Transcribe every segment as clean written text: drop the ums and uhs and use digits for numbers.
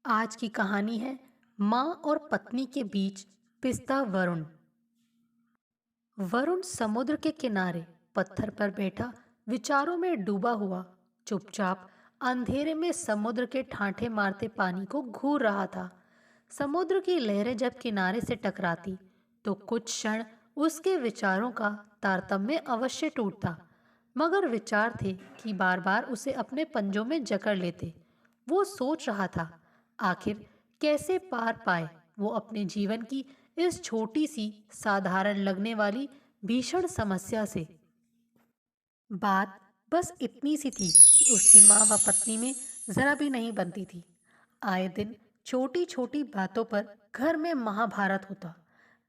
आज की कहानी है माँ और पत्नी के बीच पिसता वरुण। वरुण समुद्र के किनारे पत्थर पर बैठा विचारों में डूबा हुआ चुपचाप अंधेरे में समुद्र के ठाठे मारते पानी को घूर रहा था। समुद्र की लहरें जब किनारे से टकराती तो कुछ क्षण उसके विचारों का तारतम्य अवश्य टूटता, मगर विचार थे कि बार बार उसे अपने पंजों में जकड़ लेते। वो सोच रहा था, आखिर कैसे पार पाए वो अपने जीवन की इस छोटी सी साधारण लगने वाली भीषण समस्या से। बात बस इतनी सी थी कि उसकी माँ व पत्नी में जरा भी नहीं बनती थी। आए दिन छोटी छोटी बातों पर घर में महाभारत होता।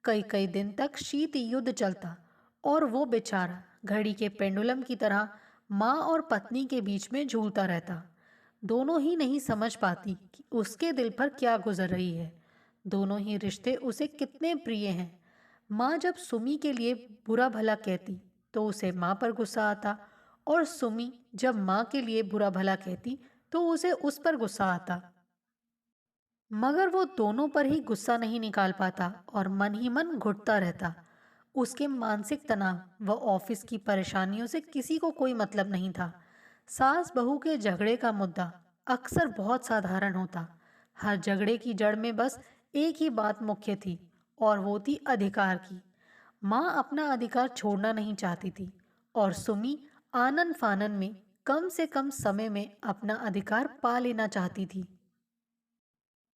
कई कई दिन तक शीत युद्ध चलता और वो बेचारा घड़ी के पेंडुलम की तरह माँ और पत्नी के बीच में झूलता रहता। दोनों ही नहीं समझ पाती कि उसके दिल पर क्या गुजर रही है। दोनों ही रिश्ते उसे कितने प्रिय हैं। माँ जब सुमी के लिए बुरा भला कहती तो उसे माँ पर गुस्सा आता, और सुमी जब माँ के लिए बुरा भला कहती तो उसे उस पर गुस्सा आता। मगर वो दोनों पर ही गुस्सा नहीं निकाल पाता और मन ही मन घुटता रहता। उसके मानसिक तनाव व ऑफिस की परेशानियों से किसी को कोई मतलब नहीं था। सास बहू के झगड़े का मुद्दा अक्सर बहुत साधारण होता। हर झगड़े की जड़ में बस एक ही बात मुख्य थी, और वो थी अधिकार की। माँ अपना अधिकार छोड़ना नहीं चाहती थी, और सुमी आनन फानन में कम से कम समय में अपना अधिकार पा लेना चाहती थी।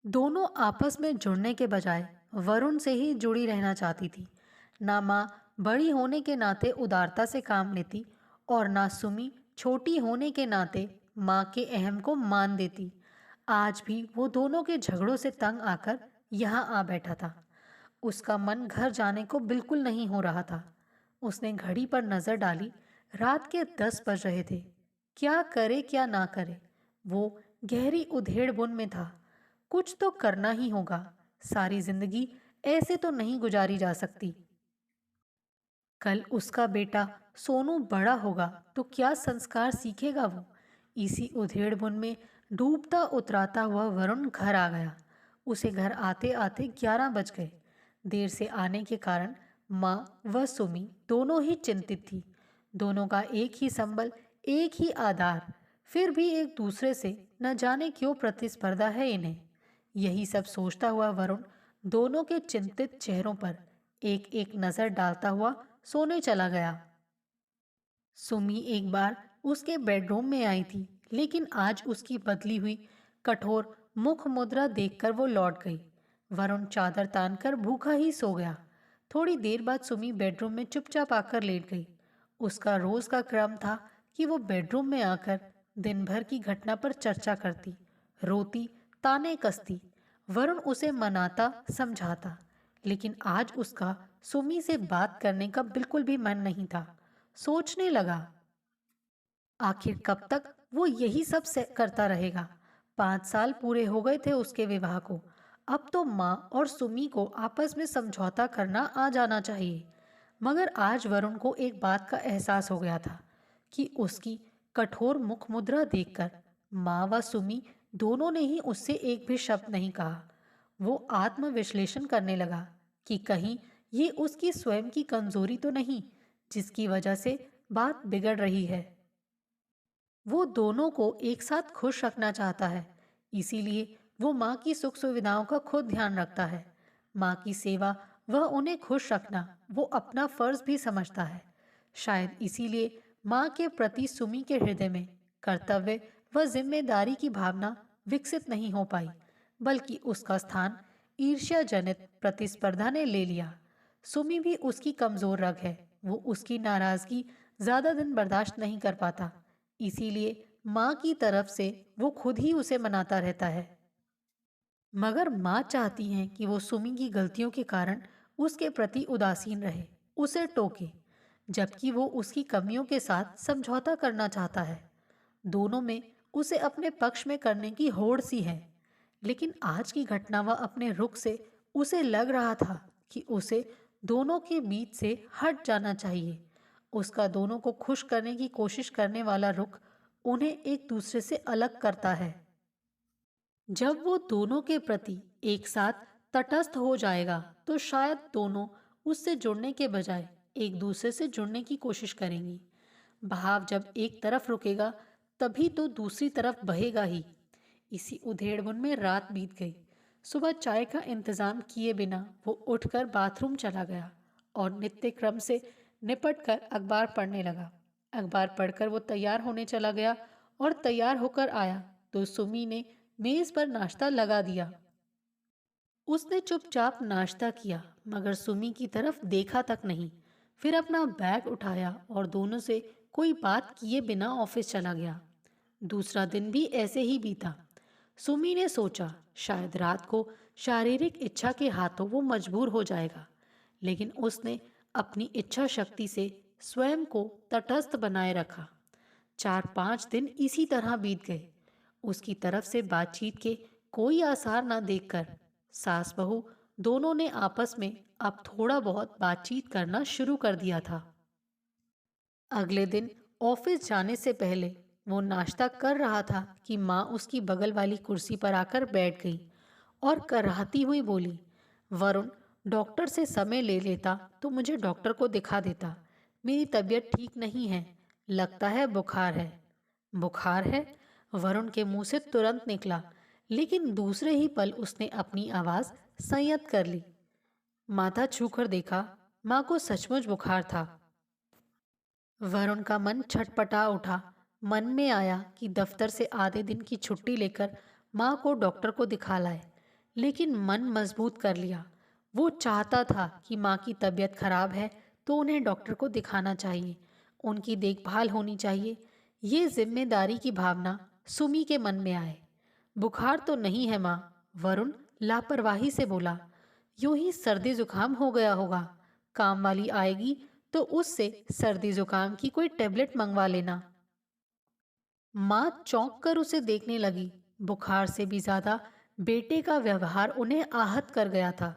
दोनों आपस में जुड़ने के बजाय वरुण से ही जुड़ी रहना चाहती थी। ना माँ बड़ी होने के नाते उदारता से काम लेती, और ना सुमी छोटी होने के नाते माँ के अहम को मान देती। आज भी वो दोनों के झगड़ों से तंग आकर यहाँ आ बैठा था। उसका मन घर जाने को बिल्कुल नहीं हो रहा था। उसने घड़ी पर नजर डाली। रात के 10 बज रहे थे। क्या करे क्या ना करे, वो गहरी उधेड़ बुन में था। कुछ तो करना ही होगा। सारी जिंदगी ऐसे तो नहीं गुजारी जा सकती। कल उसका बेटा सोनू बड़ा होगा तो क्या संस्कार सीखेगा वो। इसी उधेड़बुन में डूबता उतराता हुआ वरुण घर आ गया। उसे घर आते आते 11 बज गए। देर से आने के कारण माँ व सुमी दोनों ही चिंतित थी। दोनों का एक ही संबल, एक ही आधार, फिर भी एक दूसरे से न जाने क्यों प्रतिस्पर्धा है इन्हें। यही सब सोचता हुआ वरुण दोनों के चिंतित चेहरों पर एक एक नजर डालता हुआ सोने चला गया। सुमी एक बार उसके बेडरूम में आई थी, लेकिन आज उसकी बदली हुई कठोर मुख मुद्रा देखकर वो लौट गई। वरुण चादर तानकर भूखा ही सो गया। थोड़ी देर बाद सुमी बेडरूम में चुपचाप आकर लेट गई। उसका रोज का क्रम था कि वो बेडरूम में आकर दिन भर की घटना पर चर्चा करती, रोती, ताने कसती। वरुण उसे मनाता, समझाता, लेकिन आज उसका सुमी से बात करने का बिल्कुल भी मन नहीं था। सोचने लगा, आखिर कब तक वो यही सब करता रहेगा। 5 साल पूरे हो गए थे उसके विवाह को। अब तो माँ और सुमी को आपस में समझौता करना आ जाना चाहिए। मगर आज वरुण को एक बात का एहसास हो गया था कि उसकी कठोर मुख मुद्रा देखकर माँ व सुमी दोनों ने ही उससे एक भी शब्द नहीं कहा। वो आत्मविश्लेषण करने लगा कि कहीं ये उसकी स्वयं की कमजोरी तो नहीं जिसकी वजह से बात बिगड़ रही है। वो दोनों को एक साथ खुश रखना चाहता है, इसीलिए वो माँ की सुख सुविधाओं का खुद ध्यान रखता है। माँ की सेवा वह उन्हें खुश रखना वो अपना फर्ज भी समझता है। शायद इसीलिए माँ के प्रति सुमी के हृदय में कर्तव्य व जिम्मेदारी की भावना विकसित नहीं हो पाई, बल्कि उसका स्थान ईर्ष्या जनित प्रतिस्पर्धा ने ले लिया। सुमी भी उसकी कमजोर रग है। वो उसकी नाराजगी ज्यादा दिन बर्दाश्त नहीं कर पाता, इसीलिए माँ की तरफ से वो खुद ही उसे मनाता रहता है। मगर माँ चाहती हैं कि वो सुमी की गलतियों के कारण उसके प्रति उदासीन रहे, उसे टोके, जबकि वो उसकी कमियों के साथ समझौता करना चाहता है। दोनों में उसे अपने पक्ष में करने की होड़ सी है। लेकिन आज की घटना व अपने रुख से उसे लग रहा था कि उसे दोनों के बीच से हट जाना चाहिए। उसका दोनों को खुश करने की कोशिश करने वाला रुख उन्हें एक दूसरे से अलग करता है। जब वो दोनों के प्रति एक साथ तटस्थ हो जाएगा तो शायद दोनों उससे जुड़ने के बजाय एक दूसरे से जुड़ने की कोशिश करेंगी। बहाव जब एक तरफ रुकेगा तभी तो दूसरी तरफ बहेगा ही। इसी उधेड़बुन में रात बीत गई। सुबह चाय का इंतजाम किए बिना वो उठकर बाथरूम चला गया और नित्य क्रम से निपट कर अखबार पढ़ने लगा। अखबार पढ़कर वो तैयार होने चला गया और तैयार होकर आया तो सुमी ने मेज पर नाश्ता लगा दिया। उसने चुपचाप नाश्ता किया मगर सुमी की तरफ देखा तक नहीं। फिर अपना बैग उठाया और दोनों से कोई बात किए बिना ऑफिस चला गया। दूसरा दिन भी ऐसे ही बीता। सुमी ने सोचा शायद रात को शारीरिक इच्छा के हाथों वो मजबूर हो जाएगा, लेकिन उसने अपनी इच्छा शक्ति से स्वयं को तटस्थ बनाए रखा। 4-5 दिन इसी तरह बीत गए। उसकी तरफ से बातचीत के कोई आसार न देखकर सास बहू दोनों ने आपस में अब थोड़ा बहुत बातचीत करना शुरू कर दिया था। अगले दिन ऑफिस जाने से पहले वो नाश्ता कर रहा था कि माँ उसकी बगल वाली कुर्सी पर आकर बैठ गई और कराहती हुई बोली, वरुण, डॉक्टर से समय ले लेता तो मुझे डॉक्टर को दिखा देता। मेरी तबीयत ठीक नहीं है, लगता है बुखार है। बुखार है? वरुण के मुंह से तुरंत निकला, लेकिन दूसरे ही पल उसने अपनी आवाज संयत कर ली। माथा छूकर देखा, माँ को सचमुच बुखार था। वरुण का मन छटपटा उठा। मन में आया कि दफ्तर से आधे दिन की छुट्टी लेकर माँ को डॉक्टर को दिखा लाए, लेकिन मन मजबूत कर लिया। वो चाहता था कि माँ की तबीयत खराब है तो उन्हें डॉक्टर को दिखाना चाहिए, उनकी देखभाल होनी चाहिए। ये जिम्मेदारी की भावना सुमी के मन में आए। बुखार तो नहीं है माँ, वरुण लापरवाही से बोला। यूं ही सर्दी जुकाम हो गया होगा। काम वाली आएगी तो उससे सर्दी जुकाम की कोई टेबलेट मंगवा लेना। माँ चौंक कर उसे देखने लगी। बुखार से भी ज्यादा बेटे का व्यवहार उन्हें आहत कर गया था।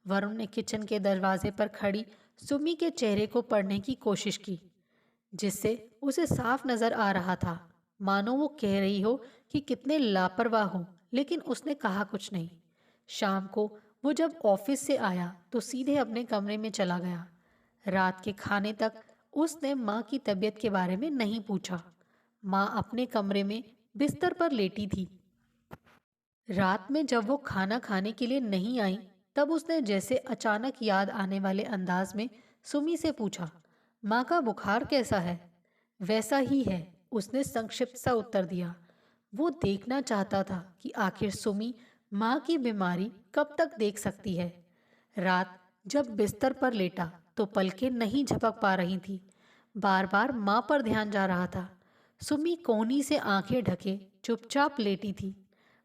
वरुण ने किचन के दरवाजे पर खड़ी सुमी के चेहरे को पढ़ने की कोशिश की, जिससे उसे साफ नजर आ रहा था मानो वो कह रही हो कि कितने लापरवाह हो, लेकिन उसने कहा कुछ नहीं। शाम को वो जब ऑफिस से आया तो सीधे अपने कमरे में चला गया। रात के खाने तक उसने माँ की तबीयत के बारे में नहीं पूछा। माँ अपने कमरे में बिस्तर पर लेटी थी। रात में जब वो खाना खाने के लिए नहीं आई तब उसने जैसे अचानक याद आने वाले अंदाज में सुमी से पूछा, माँ का बुखार कैसा है? वैसा ही है, उसने संक्षिप्त सा उत्तर दिया। वो देखना चाहता था कि आखिर सुमी माँ की बीमारी कब तक देख सकती है। रात जब बिस्तर पर लेटा तो पलकें नहीं झपक पा रही थी। बार बार माँ पर ध्यान जा रहा था। सुमी कोहनी से आंखें ढके चुपचाप लेटी थी।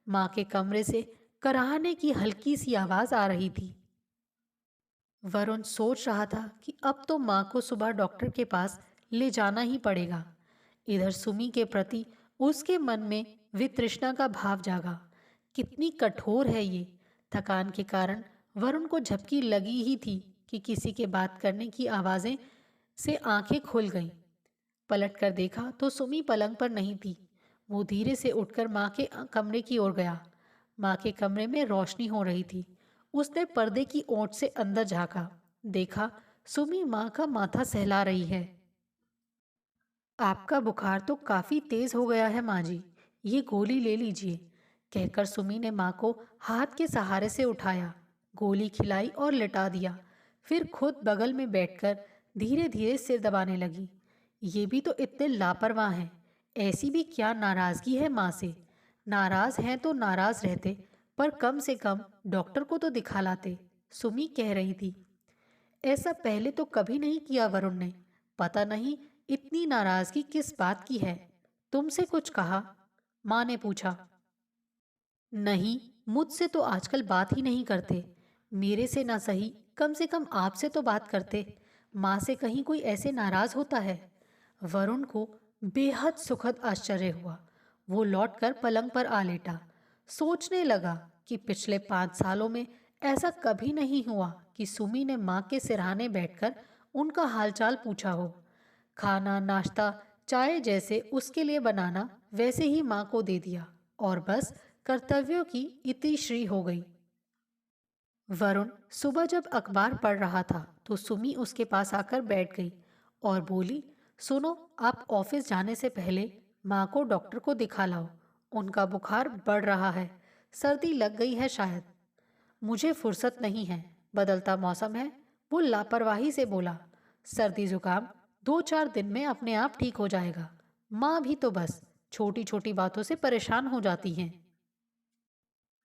माँ के कमरे से कराहने की हल्की सी आवाज आ रही थी। वरुण सोच रहा था कि अब तो माँ को सुबह डॉक्टर के पास ले जाना ही पड़ेगा। इधर सुमी के प्रति उसके मन में वितृष्णा का भाव जागा। कितनी कठोर है ये। थकान के कारण वरुण को झपकी लगी ही थी कि किसी के बात करने की आवाजें से आंखें खुल गईं। पलट कर देखा तो सुमी पलंग पर नहीं थी। वो धीरे से उठकर माँ के कमरे की ओर गया। माँ के कमरे में रोशनी हो रही थी। उसने पर्दे की ओट से अंदर झांका, देखा सुमी माँ का माथा सहला रही है। आपका बुखार तो काफी तेज हो गया है माँ जी, ये गोली ले लीजिए, कहकर सुमी ने माँ को हाथ के सहारे से उठाया, गोली खिलाई और लिटा दिया। फिर खुद बगल में बैठकर धीरे धीरे सिर दबाने लगी। ये भी तो इतने लापरवाह हैं। ऐसी भी क्या नाराजगी है माँ से? नाराज हैं तो नाराज रहते, पर कम से कम डॉक्टर को तो दिखा लाते, सुमी कह रही थी। ऐसा पहले तो कभी नहीं किया वरुण ने। पता नहीं इतनी नाराजगी किस बात की है। तुमसे कुछ कहा? माँ ने पूछा। नहीं, मुझसे तो आजकल बात ही नहीं करते। मेरे से ना सही, कम से कम आपसे तो बात करते। माँ से कहीं कोई ऐसे नाराज होता है? वरुण को बेहद सुखद आश्चर्य हुआ। वो लौटकर पलंग पर आ लेटा। सोचने लगा कि पिछले 5 सालों में ऐसा कभी नहीं हुआ कि सुमी ने माँ के सिरहाने बैठकर उनका हालचाल पूछा हो। खाना, नाश्ता, चाय जैसे उसके लिए बनाना वैसे ही माँ को दे दिया और बस कर्तव्यों की इतिश्री हो गई। वरुण सुबह जब अखबार पढ़ रहा था तो सुमी उसके पास आकर बैठ गई और बोली, सुनो, आप ऑफिस जाने से पहले माँ को डॉक्टर को दिखा लाओ। उनका बुखार बढ़ रहा है, सर्दी लग गई है शायद। मुझे फुर्सत नहीं है, बदलता मौसम है, वो लापरवाही से बोला। सर्दी जुकाम 2-4 दिन में अपने आप ठीक हो जाएगा। माँ भी तो बस छोटी छोटी बातों से परेशान हो जाती हैं।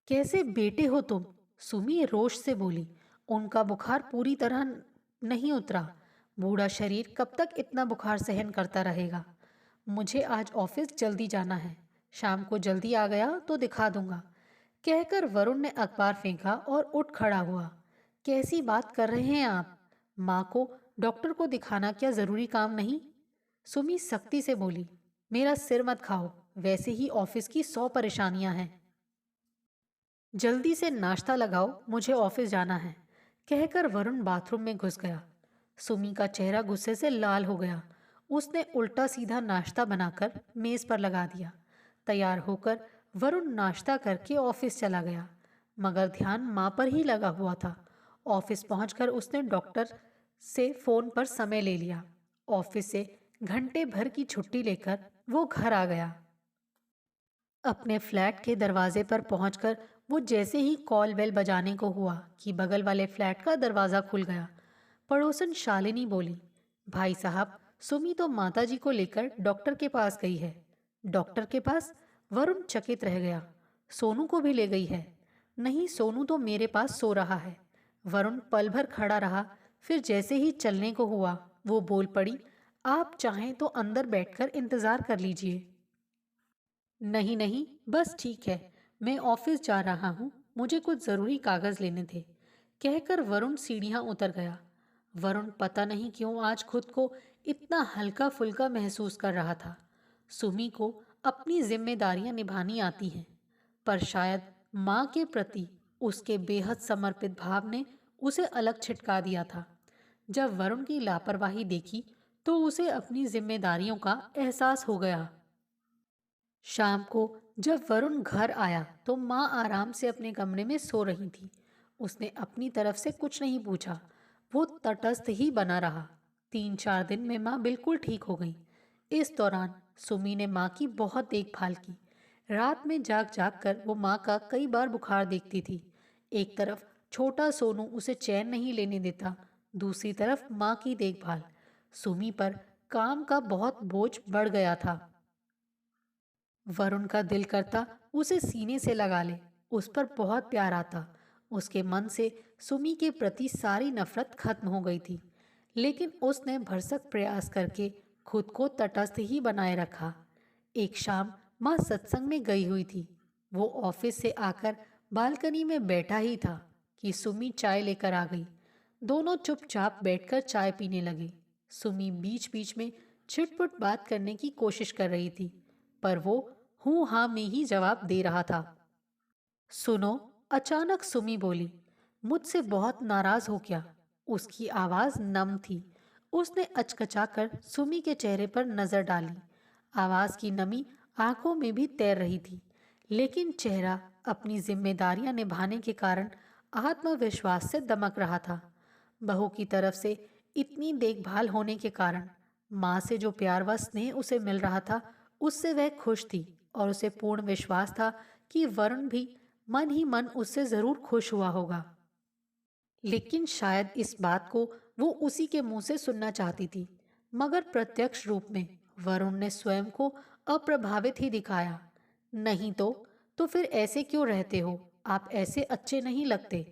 कैसे बेटे हो तुम? सुमी रोष से बोली। उनका बुखार पूरी तरह नहीं उतरा। बूढ़ा शरीर कब तक इतना बुखार सहन करता रहेगा? मुझे आज ऑफिस जल्दी जाना है। शाम को जल्दी आ गया तो दिखा दूंगा। कहकर वरुण ने अखबार फेंका और उठ खड़ा हुआ। कैसी बात कर रहे हैं आप? माँ को डॉक्टर को दिखाना क्या जरूरी काम नहीं? सुमी सख्ती से बोली। मेरा सिर मत खाओ, वैसे ही ऑफिस की 100 परेशानियां हैं। जल्दी से नाश्ता लगाओ, मुझे ऑफिस जाना है। कहकर वरुण बाथरूम में घुस गया। सुमी का चेहरा गुस्से से लाल हो गया। उसने उल्टा सीधा नाश्ता बनाकर मेज पर लगा दिया। तैयार होकर वरुण नाश्ता करके ऑफिस चला गया, मगर ध्यान माँ पर ही लगा हुआ था। ऑफिस पहुंचकर उसने डॉक्टर से फोन पर समय ले लिया। ऑफिस से घंटे भर की छुट्टी लेकर वो घर आ गया। अपने फ्लैट के दरवाजे पर पहुंचकर वो जैसे ही कॉल बेल बजाने को हुआ कि बगल वाले फ्लैट का दरवाजा खुल गया। पड़ोसन शालिनी बोली, भाई साहब, सुमी तो माताजी को लेकर डॉक्टर के पास गई है। डॉक्टर के पास? वरुण चकित रह गया। सोनू को भी ले गई है? नहीं, सोनू तो मेरे पास सो रहा है। वरुण पल भर खड़ा रहा, फिर जैसे ही चलने को हुआ वो बोल पड़ी, आप चाहें तो अंदर बैठकर इंतजार कर लीजिए। नहीं नहीं, बस ठीक है, मैं ऑफिस जा रहा हूँ, मुझे कुछ ज़रूरी कागज़ लेने थे। कहकर वरुण सीढ़ियाँ उतर गया। वरुण पता नहीं क्यों आज खुद को इतना हल्का फुल्का महसूस कर रहा था। सुमी को अपनी जिम्मेदारियां निभानी आती हैं, पर शायद माँ के प्रति उसके बेहद समर्पित भाव ने उसे अलग छिटका दिया था। जब वरुण की लापरवाही देखी तो उसे अपनी जिम्मेदारियों का एहसास हो गया। शाम को जब वरुण घर आया तो माँ आराम से अपने कमरे में सो रही थी। उसने अपनी तरफ से कुछ नहीं पूछा, वो तटस्थ ही बना रहा। 3-4 दिन में माँ बिल्कुल ठीक हो गई। इस दौरान सुमी ने माँ की बहुत देखभाल की। रात में जाग जाग कर वो माँ का कई बार बुखार देखती थी। एक तरफ छोटा सोनू उसे चैन नहीं लेने देता, दूसरी तरफ माँ की देखभाल। सुमी पर काम का बहुत बोझ बढ़ गया था। वरुण का दिल करता उसे सीने से लगा ले, उस पर बहुत प्यार आता। उसके मन से सुमी के प्रति सारी नफरत खत्म हो गई थी, लेकिन उसने भरसक प्रयास करके खुद को तटस्थ ही बनाए रखा। एक शाम माँ सत्संग में गई हुई थी। वो ऑफिस से आकर बालकनी में बैठा ही था कि सुमी चाय लेकर आ गई। दोनों चुपचाप बैठकर चाय पीने लगे। सुमी बीच बीच में छिटपुट बात करने की कोशिश कर रही थी, पर वो हूँ हाँ में ही जवाब दे रहा था। सुनो, अचानक सुमी बोली, मुझसे बहुत नाराज हो क्या? उसकी आवाज नम थी। उसने अचकचाकर सुमी के चेहरे पर नजर डाली। आवाज की नमी आंखों में भी तैर रही थी, लेकिन चेहरा अपनी जिम्मेदारियां निभाने के कारण आत्मविश्वास से दमक रहा था। बहू की तरफ से इतनी देखभाल होने के कारण माँ से जो प्यार व स्नेह उसे मिल रहा था, उससे वह खुश थी और उसे पूर्ण विश्वास था कि वरुण भी मन ही मन उससे जरूर खुश हुआ होगा। लेकिन शायद इस बात को वो उसी के मुंह से सुनना चाहती थी, मगर प्रत्यक्ष रूप में वरुण ने स्वयं को अप्रभावित ही दिखाया। नहीं तो फिर ऐसे क्यों रहते हो? आप ऐसे अच्छे नहीं लगते।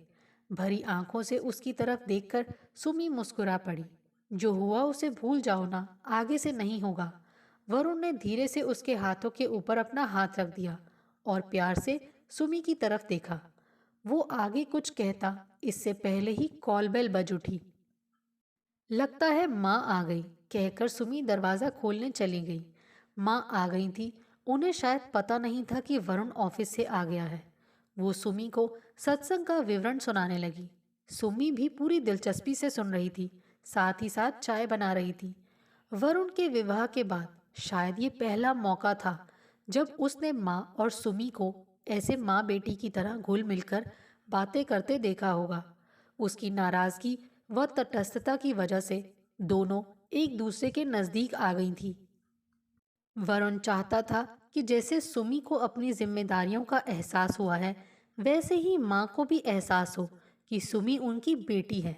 भरी आंखों से उसकी तरफ देखकर सुमी मुस्कुरा पड़ी। जो हुआ उसे भूल जाओ ना, आगे से नहीं होगा। वरुण ने धीरे से उसके हाथों के ऊपर अपना हाथ रख दिया और प्यार से सुमी की तरफ देखा। वो आगे कुछ कहता इससे पहले ही कॉल बेल बज उठी। लगता है माँ आ गई, कहकर सुमी दरवाजा खोलने चली गई। माँ आ गई थी। उन्हें शायद पता नहीं था कि वरुण ऑफिस से आ गया है। वो सुमी को सत्संग का विवरण सुनाने लगी। सुमी भी पूरी दिलचस्पी से सुन रही थी, साथ ही साथ चाय बना रही थी। वरुण के विवाह के बाद शायद ये पहला मौका था जब उसने माँ और सुमी को ऐसे माँ बेटी की तरह घुल मिलकर बातें करते देखा होगा। उसकी नाराजगी व तटस्थता की वजह से दोनों एक दूसरे के नजदीक आ गई थी। वरुण चाहता था कि जैसे सुमी को अपनी जिम्मेदारियों का एहसास हुआ है, वैसे ही माँ को भी एहसास हो कि सुमी उनकी बेटी है।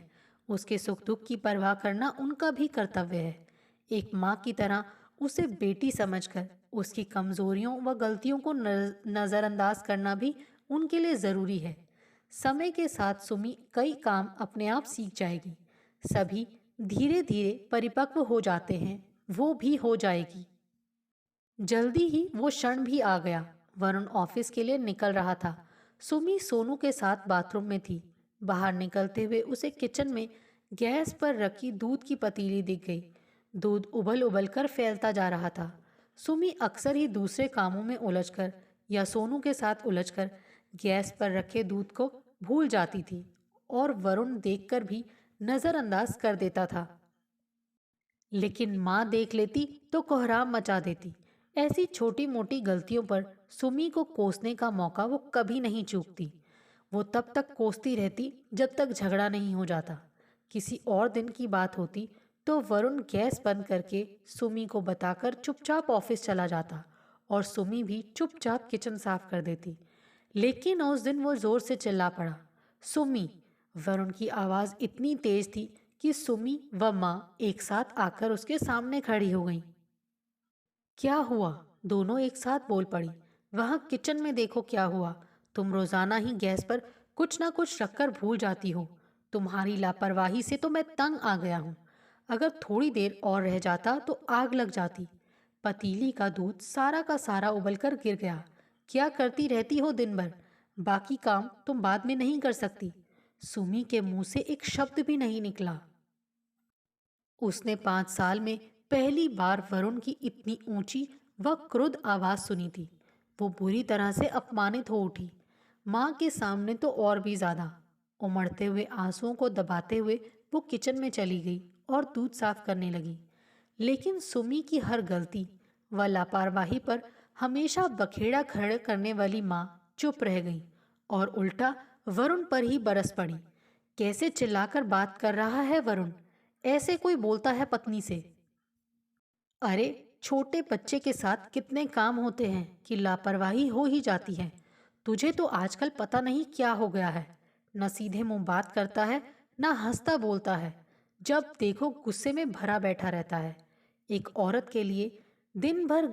उसके सुख दुख की परवाह करना उनका भी कर्तव्य है। एक माँ की तरह उसे बेटी समझकर उसकी कमजोरियों व गलतियों को नज़रअंदाज करना भी उनके लिए ज़रूरी है। समय के साथ सुमी कई काम अपने आप सीख जाएगी। सभी धीरे धीरे परिपक्व हो जाते हैं, वो भी हो जाएगी। जल्दी ही वो क्षण भी आ गया। वरुण ऑफिस के लिए निकल रहा था। सुमी सोनू के साथ बाथरूम में थी। बाहर निकलते हुए उसे किचन में गैस पर रखी दूध की पतीली दिख गई। दूध उबल उबल कर फैलता जा रहा था। सुमी अक्सर ही दूसरे कामों में उलझकर या सोनू के साथ उलझकर गैस पर रखे दूध को भूल जाती थी और वरुण देखकर भी नजरअंदाज कर देता था। लेकिन माँ देख लेती तो कोहराम मचा देती। ऐसी छोटी मोटी गलतियों पर सुमी को कोसने का मौका वो कभी नहीं चूकती। वो तब तक कोसती रहती जब तक झगड़ा नहीं हो जाता। किसी और दिन की बात होती तो वरुण गैस बंद करके सुमी को बताकर चुपचाप ऑफिस चला जाता और सुमी भी चुपचाप किचन साफ कर देती। लेकिन उस दिन वो जोर से चिल्ला पड़ा, सुमी। वरुण की आवाज इतनी तेज थी कि सुमी व माँ एक साथ आकर उसके सामने खड़ी हो गईं। क्या हुआ? दोनों एक साथ बोल पड़ी। वहां किचन में देखो क्या हुआ। तुम रोजाना ही गैस पर कुछ ना कुछ रखकर भूल जाती हो। तुम्हारी लापरवाही से तो मैं तंग आ गया हूँ। अगर थोड़ी देर और रह जाता तो आग लग जाती। पतीली का दूध सारा का सारा उबलकर गिर गया। क्या करती रहती हो दिन भर? बाकी काम तुम बाद में नहीं कर सकती? सुमी के मुंह से एक शब्द भी नहीं निकला। उसने 5 साल में पहली बार वरुण की इतनी ऊंची व क्रुद्ध आवाज सुनी थी। वो बुरी तरह से अपमानित हो उठी। माँ के सामने तो और भी ज्यादा। उमड़ते हुए आंसुओं को दबाते हुए वो किचन में चली गई और दूध साफ करने लगी। लेकिन सुमी की हर गलती व लापरवाही पर हमेशा बखेड़ा खड़ा करने वाली माँ चुप रह गई और उल्टा वरुण पर ही बरस पड़ी। कैसे चिल्लाकर बात कर रहा है वरुण? ऐसे कोई बोलता है पत्नी से? अरे, छोटे बच्चे के साथ कितने काम होते हैं कि लापरवाही हो ही जाती है। तुझे तो आजकल पता नहीं क्या हो गया है। न सीधे मुंह बात करता है, न हंसता बोलता है। जब देखो गुस्से में भरा बैठा रहता है। एक औरत के लिए दिन भर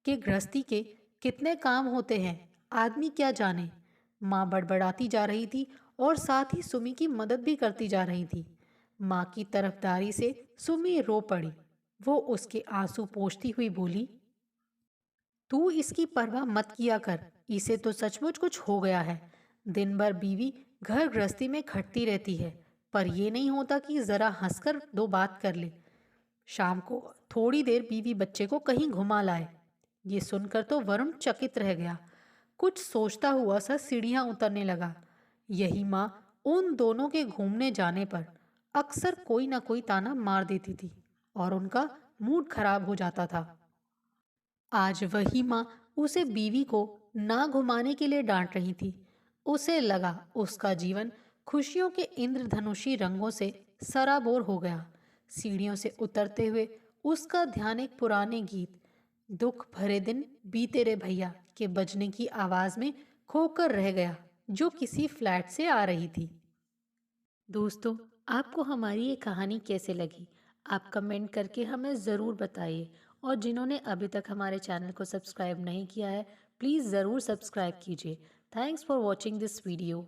के गृहस्थी के कितने काम होते हैं, आदमी क्या जाने। माँ बड़बड़ाती जा रही थी और साथ ही सुमी की मदद भी करती जा रही थी। माँ की तरफदारी से सुमी रो पड़ी। वो उसके आंसू पोंछती हुई बोली, तू इसकी परवाह मत किया कर। इसे तो सचमुच कुछ हो गया है। दिन भर बीवी घर गृहस्थी में खटती रहती है, पर यह नहीं होता कि जरा हंसकर दो बात कर ले। शाम को थोड़ी देर बीवी बच्चे को कहीं घुमा लाए। ये सुनकर तो वरुण चकित रह गया। कुछ सोचता हुआ सा सीढ़ियां उतरने लगा। यही माँ उन दोनों के घूमने जाने पर अक्सर कोई ना कोई ताना मार देती थी और उनका मूड खराब हो जाता था। आज वही माँ उसे बीवी को ना घुमाने के लिए डांट रही थी। उसे लगा उसका जीवन खुशियों के इंद्रधनुषी रंगों से सराबोर हो गया। सीढ़ियों से उतरते हुए उसका ध्यान एक पुराने गीत, दुख भरे दिन बीते रे भैया के बजने की आवाज में खोकर रह गया, जो किसी फ्लैट से आ रही थी। दोस्तों, आपको हमारी ये कहानी कैसे लगी? आप कमेंट करके हमें ज़रूर बताइए। और जिन्होंने अभी तक हमारे चैनल को सब्सक्राइब नहीं किया है, प्लीज़ ज़रूर सब्सक्राइब कीजिए। Thanks for watching this video.